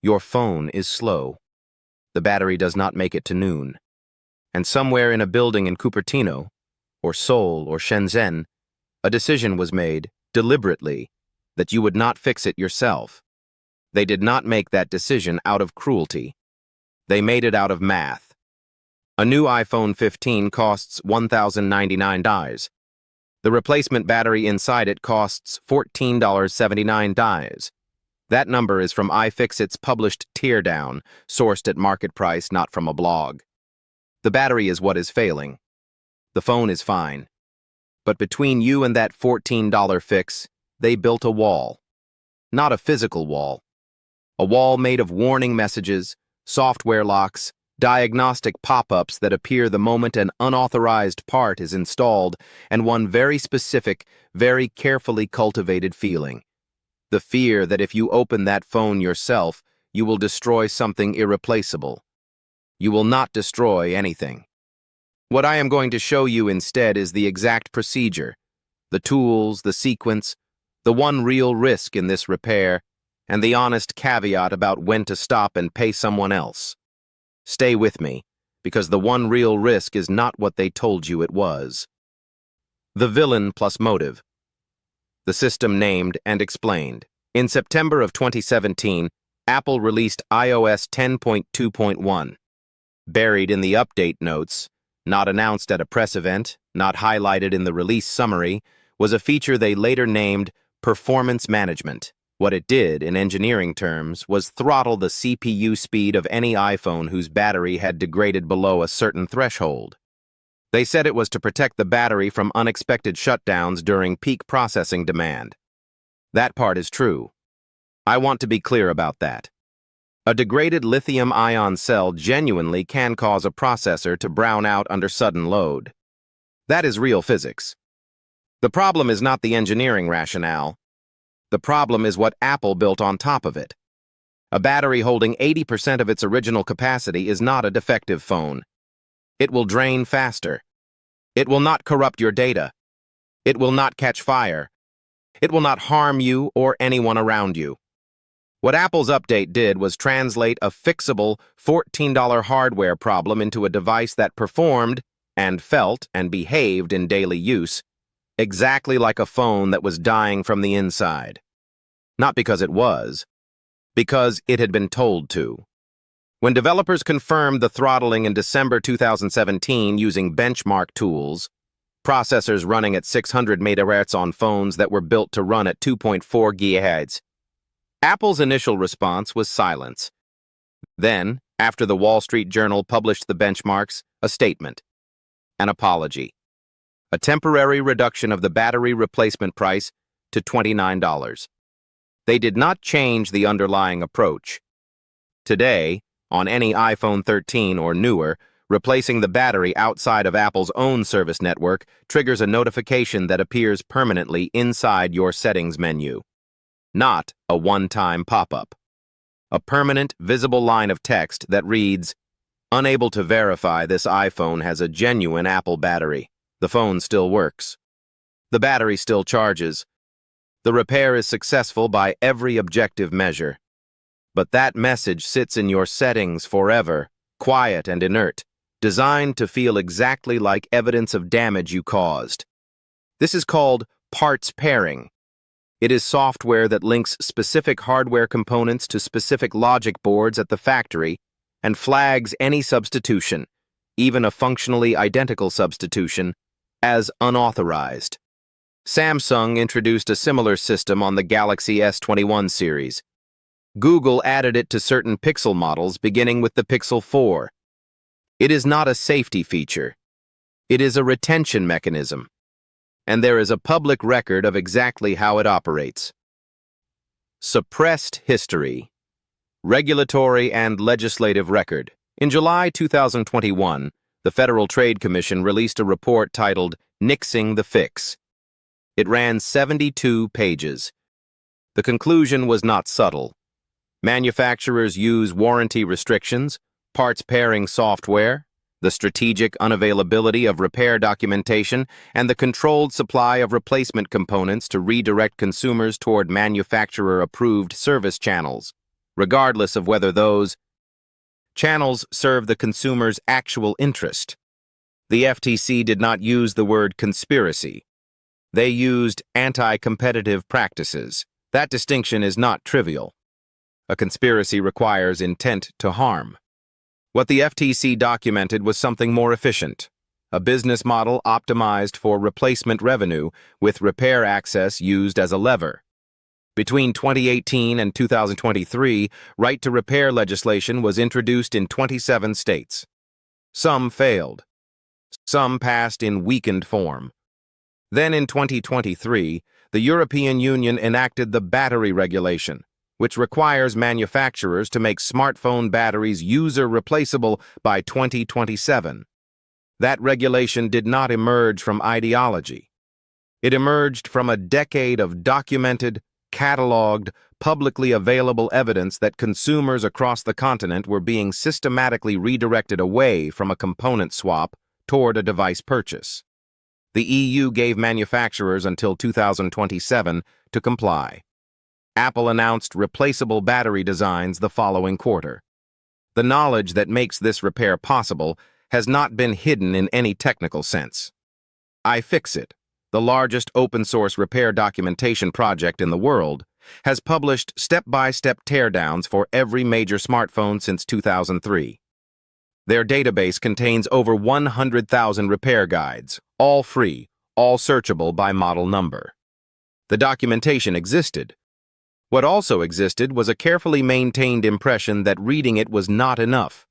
Your phone is slow. The battery does not make it to noon. And somewhere in a building in Cupertino, or Seoul, or Shenzhen, a decision was made, deliberately, that you would not fix it yourself. They did not make that decision out of cruelty. They made it out of math. A new iPhone 15 costs $1,099. The replacement battery inside it costs $14.79. That number is from iFixit's published teardown, sourced at market price, not from a blog. The battery is what is failing. The phone is fine. But between you and that $14 fix, they built a wall. Not a physical wall. A wall made of warning messages, software locks, diagnostic pop-ups that appear the moment an unauthorized part is installed, and one very specific, very carefully cultivated feeling. The fear that if you open that phone yourself, you will destroy something irreplaceable. You will not destroy anything. What I am going to show you instead is the exact procedure, the tools, the sequence, the one real risk in this repair, and the honest caveat about when to stop and pay someone else. Stay with me, because the one real risk is not what they told you it was. The villain plus motive. The system named and explained. In September of 2017, Apple released iOS 10.2.1. Buried in the update notes, not announced at a press event, not highlighted in the release summary, was a feature they later named Performance Management. What it did, in engineering terms, was throttle the CPU speed of any iPhone whose battery had degraded below a certain threshold. They said it was to protect the battery from unexpected shutdowns during peak processing demand. That part is true. I want to be clear about that. A degraded lithium-ion cell genuinely can cause a processor to brown out under sudden load. That is real physics. The problem is not the engineering rationale. The problem is what Apple built on top of it. A battery holding 80% of its original capacity is not a defective phone. It will drain faster. It will not corrupt your data. It will not catch fire. It will not harm you or anyone around you. What Apple's update did was translate a fixable $14 hardware problem into a device that performed and felt and behaved in daily use exactly like a phone that was dying from the inside. Not because it was, because it had been told to. When developers confirmed the throttling in December 2017 using benchmark tools, processors running at 600 MHz on phones that were built to run at 2.4 GHz, Apple's initial response was silence. Then, after the Wall Street Journal published the benchmarks, a statement, an apology, a temporary reduction of the battery replacement price to $29. They did not change the underlying approach. Today, on any iPhone 13 or newer, replacing the battery outside of Apple's own service network triggers a notification that appears permanently inside your settings menu. Not a one-time pop-up. A permanent, visible line of text that reads, "Unable to verify this iPhone has a genuine Apple battery. The phone still works. The battery still charges. The repair is successful by every objective measure." But that message sits in your settings forever, quiet and inert, designed to feel exactly like evidence of damage you caused. This is called parts pairing. It is software that links specific hardware components to specific logic boards at the factory and flags any substitution, even a functionally identical substitution, as unauthorized. Samsung introduced a similar system on the Galaxy S21 series. Google added it to certain Pixel models beginning with the Pixel 4. It is not a safety feature. It is a retention mechanism. And there is a public record of exactly how it operates. Suppressed history. Regulatory and legislative record. In July 2021, the Federal Trade Commission released a report titled Nixing the Fix. It ran 72 pages. The conclusion was not subtle. Manufacturers use warranty restrictions, parts pairing software, the strategic unavailability of repair documentation, and the controlled supply of replacement components to redirect consumers toward manufacturer-approved service channels. regardless of whether those channels serve the consumer's actual interest. The FTC did not use the word conspiracy. They used anti-competitive practices. That distinction is not trivial. A conspiracy requires intent to harm. What the FTC documented was something more efficient, a business model optimized for replacement revenue with repair access used as a lever. Between 2018 and 2023, right-to-repair legislation was introduced in 27 states. Some failed. Some passed in weakened form. Then in 2023, the European Union enacted the battery regulation, which requires manufacturers to make smartphone batteries user-replaceable by 2027. That regulation did not emerge from ideology. It emerged from a decade of documented, cataloged, publicly available evidence that consumers across the continent were being systematically redirected away from a component swap toward a device purchase. The EU gave manufacturers until 2027 to comply. Apple announced replaceable battery designs the following quarter. The knowledge that makes this repair possible has not been hidden in any technical sense. iFixit, the largest open-source repair documentation project in the world, has published step-by-step teardowns for every major smartphone since 2003. Their database contains over 100,000 repair guides, all free, all searchable by model number. The documentation existed. What also existed was a carefully maintained impression that reading it was not enough,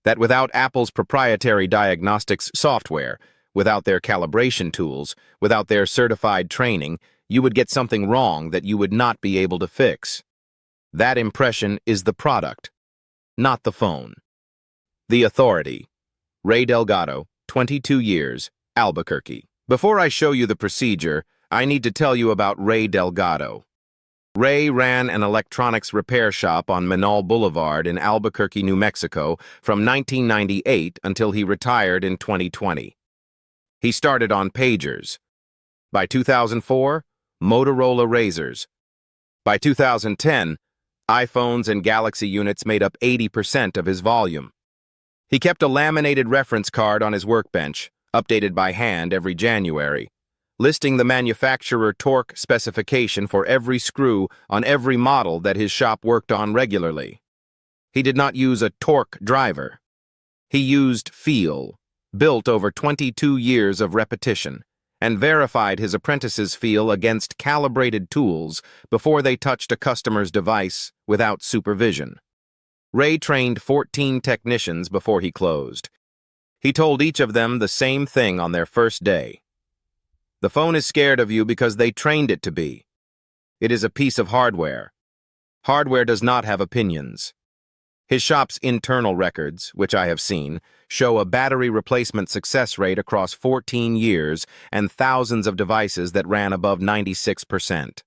that without Apple's proprietary diagnostics software, without their calibration tools, without their certified training, you would get something wrong that you would not be able to fix. That impression is the product, not the phone. The Authority. Ray Delgado, 22 years, Albuquerque. Before I show you the procedure, I need to tell you about Ray Delgado. Ray ran an electronics repair shop on Menal Boulevard in Albuquerque, New Mexico from 1998 until he retired in 2020. He started on pagers. By 2004, Motorola Razrs. By 2010, iPhones and Galaxy units made up 80% of his volume. He kept a laminated reference card on his workbench, updated by hand every January, listing the manufacturer torque specification for every screw on every model that his shop worked on regularly. He did not use a torque driver. He used feel, built over 22 years of repetition, and verified his apprentices' feel against calibrated tools before they touched a customer's device without supervision. Ray trained 14 technicians before he closed. He told each of them the same thing on their first day. The phone is scared of you because they trained it to be. It is a piece of hardware. Hardware does not have opinions. His shop's internal records, which I have seen, show a battery replacement success rate across 14 years and thousands of devices that ran above 96%.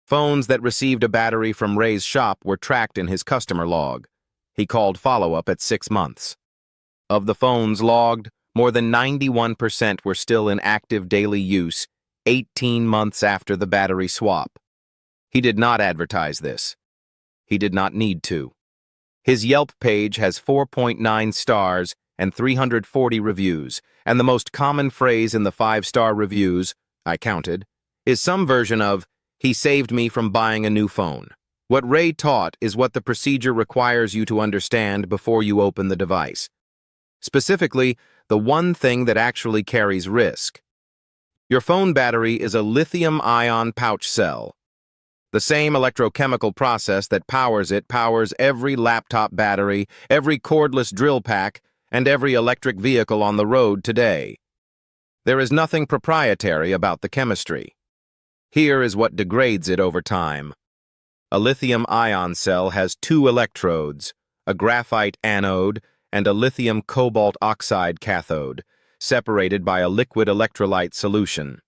Phones that received a battery from Ray's shop were tracked in his customer log. He called follow-up at 6 months. Of the phones logged, more than 91% were still in active daily use 18 months after the battery swap. He did not advertise this. He did not need to. His Yelp page has 4.9 stars and 340 reviews, and the most common phrase in the 5-star reviews, I counted, is some version of, "He saved me from buying a new phone." What Ray taught is what the procedure requires you to understand before you open the device. Specifically, the one thing that actually carries risk. Your phone battery is a lithium-ion pouch cell. The same electrochemical process that powers it powers every laptop battery, every cordless drill pack, and every electric vehicle on the road today. There is nothing proprietary about the chemistry. Here is what degrades it over time. A lithium-ion cell has 2 electrodes, a graphite anode, and a lithium cobalt oxide cathode, separated by a liquid electrolyte solution.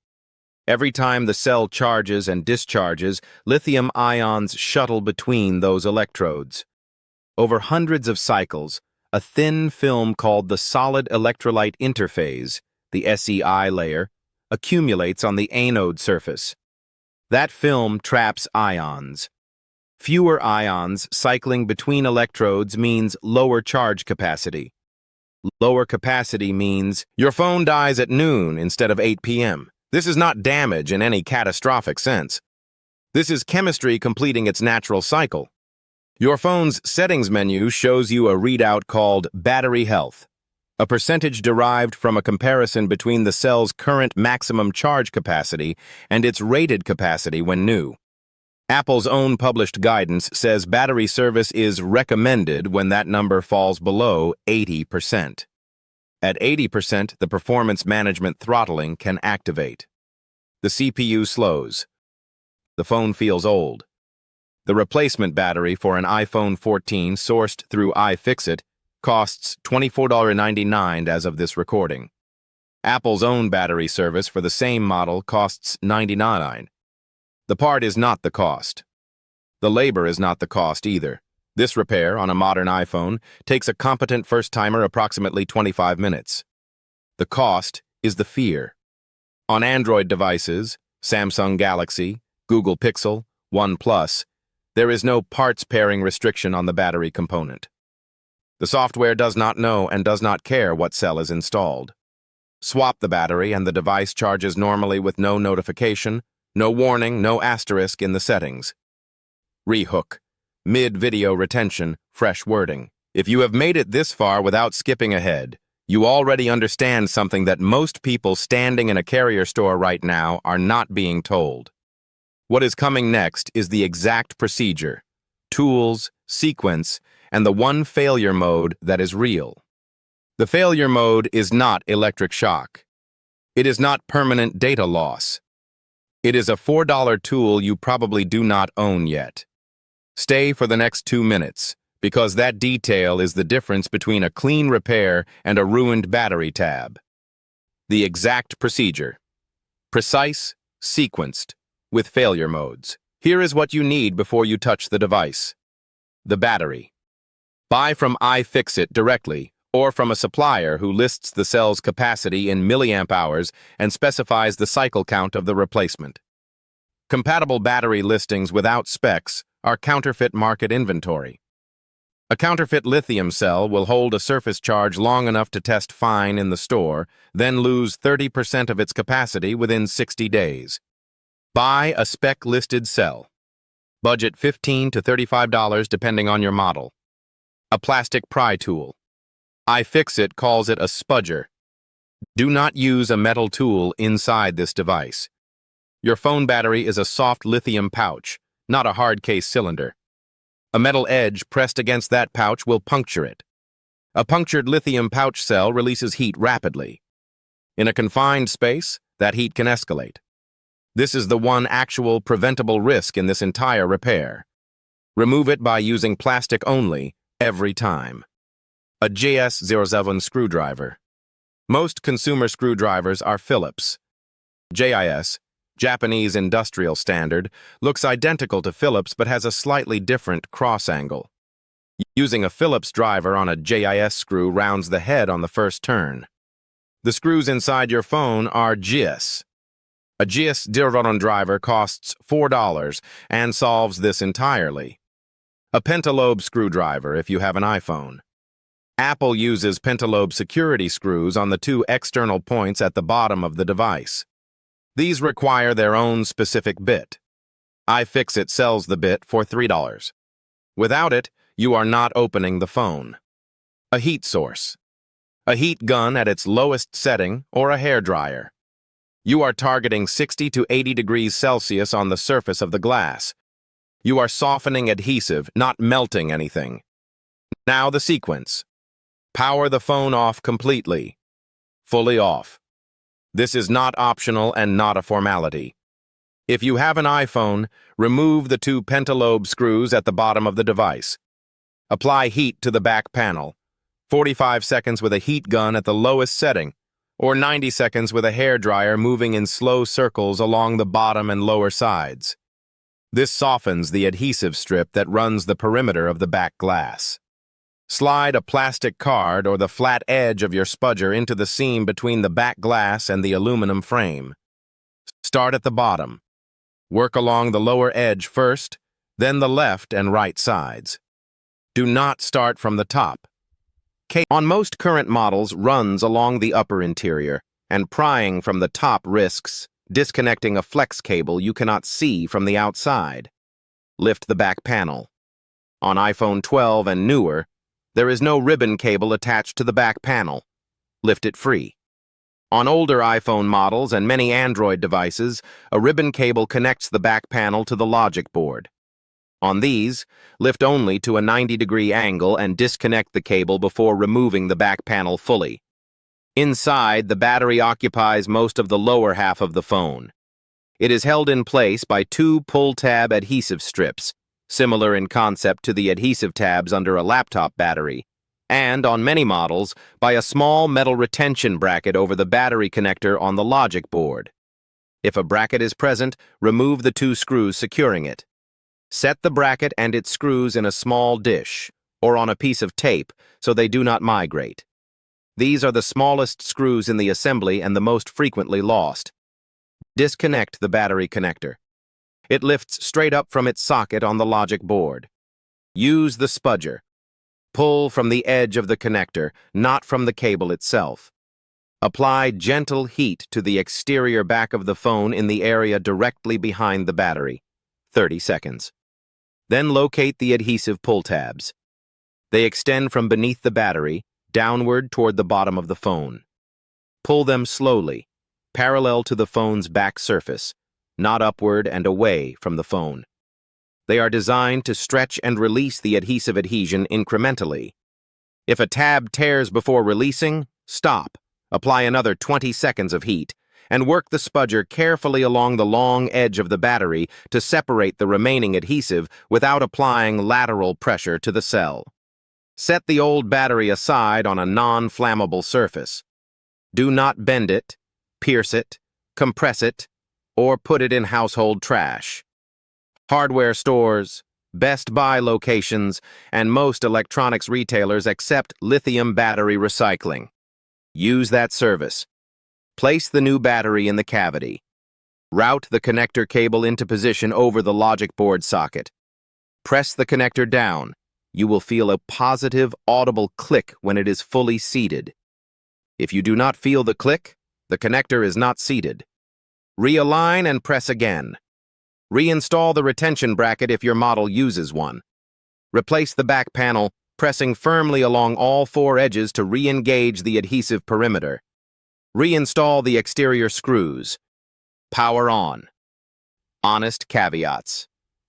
Every time the cell charges and discharges, lithium ions shuttle between those electrodes. Over hundreds of cycles, a thin film called the solid electrolyte interphase, the SEI layer, accumulates on the anode surface. That film traps ions. Fewer ions cycling between electrodes means lower charge capacity. Lower capacity means your phone dies at noon instead of 8 p.m. This is not damage in any catastrophic sense. This is chemistry completing its natural cycle. Your phone's settings menu shows you a readout called battery health, a percentage derived from a comparison between the cell's current maximum charge capacity and its rated capacity when new. Apple's own published guidance says battery service is recommended when that number falls below 80%. At 80%, the performance management throttling can activate. The CPU slows. The phone feels old. The replacement battery for an iPhone 14 sourced through iFixit costs $24.99 as of this recording. Apple's own battery service for the same model costs $99. The part is not the cost. The labor is not the cost either. This repair on a modern iPhone takes a competent first-timer approximately 25 minutes. The cost is the fear. On Android devices, Samsung Galaxy, Google Pixel, OnePlus, there is no parts pairing restriction on the battery component. The software does not know and does not care what cell is installed. Swap the battery and the device charges normally with no notification, no warning, no asterisk in the settings. Rehook. Mid-video retention, fresh wording. If you have made it this far without skipping ahead, you already understand something that most people standing in a carrier store right now are not being told. What is coming next is the exact procedure, tools, sequence, and the one failure mode that is real. The failure mode is not electric shock. It is not permanent data loss. It is a $4 tool you probably do not own yet. Stay for the next 2 minutes, because that detail is the difference between a clean repair and a ruined battery tab. The exact procedure. Precise, sequenced, with failure modes. Here is what you need before you touch the device. The battery. Buy from iFixit directly, or from a supplier who lists the cell's capacity in milliamp hours and specifies the cycle count of the replacement. Compatible battery listings without specs are counterfeit market inventory. A counterfeit lithium cell will hold a surface charge long enough to test fine in the store, then lose 30% of its capacity within 60 days. Buy a spec-listed cell. Budget $15 to $35 depending on your model. A plastic pry tool. iFixit calls it a spudger. Do not use a metal tool inside this device. Your phone battery is a soft lithium pouch, not a hard case cylinder. A metal edge pressed against that pouch will puncture it. A punctured lithium pouch cell releases heat rapidly. In a confined space, that heat can escalate. This is the one actual preventable risk in this entire repair. Remove it by using plastic only, every time. A JS07 screwdriver. Most consumer screwdrivers are Phillips. JIS, Japanese Industrial Standard, looks identical to Phillips but has a slightly different cross angle. Using a Phillips driver on a JIS screw rounds the head on the first turn. The screws inside your phone are JIS. A JIS teardown driver costs $4 and solves this entirely. A pentalobe screwdriver if you have an iPhone. Apple uses pentalobe security screws on the 2 external points at the bottom of the device. These require their own specific bit. iFixit sells the bit for $3. Without it, you are not opening the phone. A heat source. A heat gun at its lowest setting or a hairdryer. You are targeting 60 to 80 degrees Celsius on the surface of the glass. You are softening adhesive, not melting anything. Now the sequence. Power the phone off completely. Fully off. This is not optional and not a formality. If you have an iPhone, remove the 2 pentalobe screws at the bottom of the device. Apply heat to the back panel. 45 seconds with a heat gun at the lowest setting, or 90 seconds with a hairdryer moving in slow circles along the bottom and lower sides. This softens the adhesive strip that runs the perimeter of the back glass. Slide a plastic card or the flat edge of your spudger into the seam between the back glass and the aluminum frame. Start at the bottom. Work along the lower edge first, then the left and right sides. Do not start from the top. On most current models runs along the upper interior, and prying from the top risks disconnecting a flex cable you cannot see from the outside. Lift the back panel. On iPhone 12 and newer, there is no ribbon cable attached to the back panel. Lift it free. On older iPhone models and many Android devices, a ribbon cable connects the back panel to the logic board. On these, lift only to a 90-degree angle and disconnect the cable before removing the back panel fully. Inside, the battery occupies most of the lower half of the phone. It is held in place by two pull-tab adhesive strips, similar in concept to the adhesive tabs under a laptop battery, and, on many models, by a small metal retention bracket over the battery connector on the logic board. If a bracket is present, remove the two screws securing it. Set the bracket and its screws in a small dish, or on a piece of tape, so they do not migrate. These are the smallest screws in the assembly and the most frequently lost. Disconnect the battery connector. It lifts straight up from its socket on the logic board. Use the spudger. Pull from the edge of the connector, not from the cable itself. Apply gentle heat to the exterior back of the phone in the area directly behind the battery. 30 seconds. Then locate the adhesive pull tabs. They extend from beneath the battery, downward toward the bottom of the phone. Pull them slowly, parallel to the phone's back surface, not upward and away from the phone. They are designed to stretch and release the adhesive adhesion incrementally. If a tab tears before releasing, stop, apply another 20 seconds of heat, and work the spudger carefully along the long edge of the battery to separate the remaining adhesive without applying lateral pressure to the cell. Set the old battery aside on a non-flammable surface. Do not bend it, pierce it, compress it, or put it in household trash. Hardware stores, Best Buy locations, and most electronics retailers accept lithium battery recycling. Use that service. Place the new battery in the cavity. Route the connector cable into position over the logic board socket. Press the connector down. You will feel a positive, audible click when it is fully seated. If you do not feel the click, the connector is not seated. Realign and press again. Reinstall the retention bracket if your model uses one. Replace the back panel, pressing firmly along all four edges to re-engage the adhesive perimeter. Reinstall the exterior screws. Power on. Honest caveats.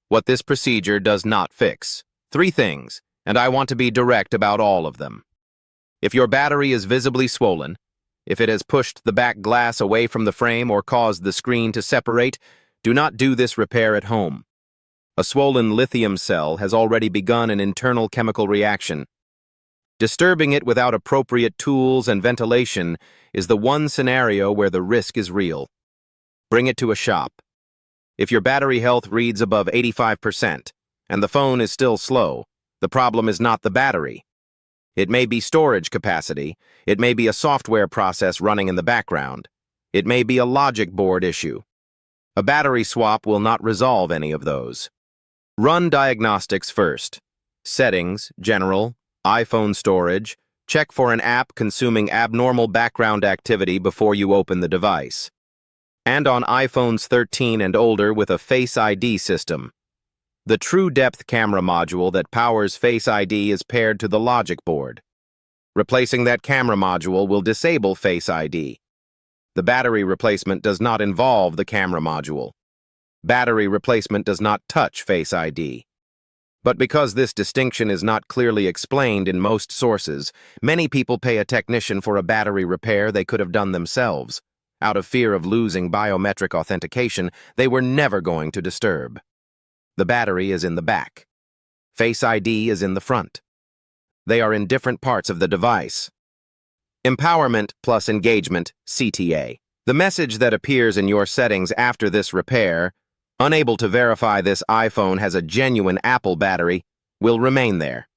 What this procedure does not fix. 3 things, and I want to be direct about all of them. If your battery is visibly swollen, if it has pushed the back glass away from the frame or caused the screen to separate, do not do this repair at home. A swollen lithium cell has already begun an internal chemical reaction. Disturbing it without appropriate tools and ventilation is the one scenario where the risk is real. Bring it to a shop. If your battery health reads above 85% and the phone is still slow, the problem is not the battery. It may be storage capacity, it may be a software process running in the background, it may be a logic board issue. A battery swap will not resolve any of those. Run diagnostics first. Settings, General, iPhone storage. Check for an app consuming abnormal background activity before you open the device. And on iPhones 13 and older with a Face ID system. The True Depth camera module that powers Face ID is paired to the logic board. Replacing that camera module will disable Face ID. The battery replacement does not involve the camera module. Battery replacement does not touch Face ID. But because this distinction is not clearly explained in most sources, many people pay a technician for a battery repair they could have done themselves. Out of fear of losing biometric authentication, they were never going to disturb. The battery is in the back. Face ID is in the front. They are in different parts of the device. Empowerment plus engagement, CTA. The message that appears in your settings after this repair, unable to verify this iPhone has a genuine Apple battery, will remain there.